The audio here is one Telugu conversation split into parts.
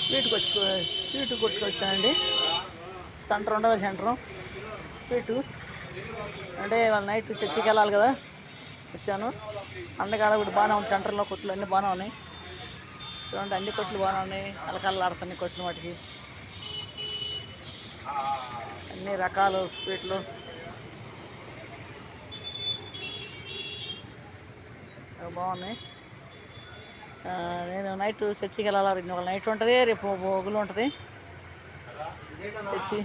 స్వీట్ కొట్టుకొచ్చానండి. సెంటర్ ఉండదు, సెంటరు స్వీటు అంటే వాళ్ళ నైట్ చర్చికి వెళ్ళాలి కదా, వచ్చాను. అందకాడ ఒకటి బాగానే ఉంది, సెంటర్లో కొట్లు అన్నీ బాగానే ఉన్నాయి. చూడండి, అన్ని కొట్లు బాగానే ఉన్నాయి, కలకలలాడుతున్నాయి కొట్టిన వాటికి. అన్ని రకాల స్వీట్లు బాగున్నాయి. నేను నైట్ చర్చికి వెళ్ళాలి, నైట్ ఉంటుంది, రేపు పొగులు ఉంటుంది చర్చి.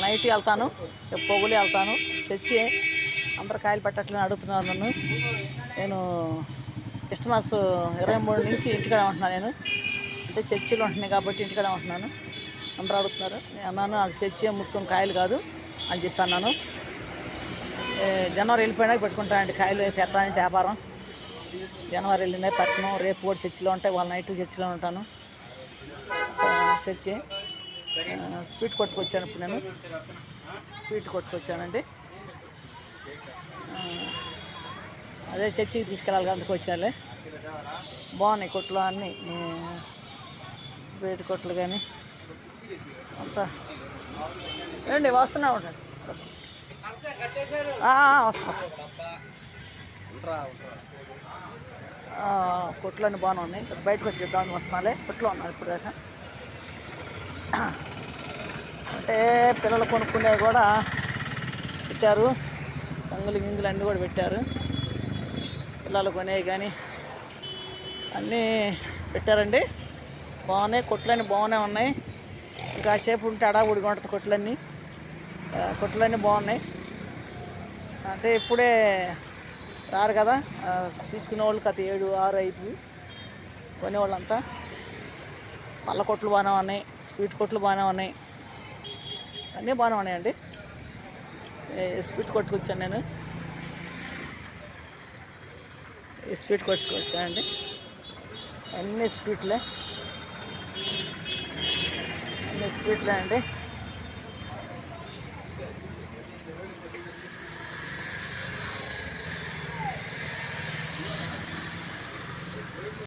నైట్ వెళ్తాను, రేపు పొగులు వెళ్తాను చర్చి. అందరు కాయలు పెట్టట్లని అడుగుతున్నారు నన్ను. నేను క్రిస్మస్ 23 నుంచి ఇంటికాడ ఉంటున్నాను. నేను అంటే చర్చిలో ఉంటున్నాయి కాబట్టి ఇంటికాడ ఉంటున్నాను. అందరూ అడుగుతున్నారు. నేను అన్నాను, నాకు చర్చి ముట్టుకుని కాయలు కాదు అని చెప్పి అన్నాను. జనవరి వెళ్ళిపోయినా పెట్టుకుంటానండి కాయలు పెట్టడానికి వ్యాపారం. జనవరి వెళ్ళిందే పెట్టను. రేపు కూడా చర్చిలో ఉంటాయి, వాళ్ళ నైట్ చర్చిలో ఉంటాను. చర్చి స్వీట్ కొట్టుకొచ్చాను. ఇప్పుడు నేను స్వీట్ కొట్టుకొచ్చానండి. అదే చర్చికి తీసుకెళ్ళాలి, అందుకు వచ్చాలే. బాగున్నాయి కొట్లు అన్నీ, స్వీట్ కొట్లు కానీ అంతా. ఏండి వస్తున్నా ఉంటాడు, వస్తున్నా. కొట్లన్నీ బాగానే ఉన్నాయి. బయటకు వచ్చేద్దాం అనుకుంటున్నాలే, కొట్లో ఉన్నాను ఇప్పుడు దాకా. అంటే పిల్లలు కొనుక్కునేవి కూడా పెట్టారు, రంగులు గింగులు అన్నీ కూడా పెట్టారు. పిల్లలు కొనేవి కానీ అన్నీ పెట్టారండి. బాగున్నాయి కొట్లన్నీ, బాగానే ఉన్నాయి. ఇంకా సేపు ఉంటే అడావుడిగా ఉంటుంది కొట్లన్నీ బాగున్నాయి. అంటే ఇప్పుడే రారు కదా, తీసుకునే వాళ్ళు కథ 7, 6 అయిపోయి కొనేవాళ్ళంతా. పళ్ళ కొట్లు బాగానే ఉన్నాయి, స్వీట్ కొట్లు బాగానే ఉన్నాయి, అన్నీ బాగానే ఉన్నాయండి. స్వీట్ కొట్టుకొచ్చాను నేను, స్వీట్ కొట్టుకొచ్చానండి. అన్నీ స్వీట్లే అండి.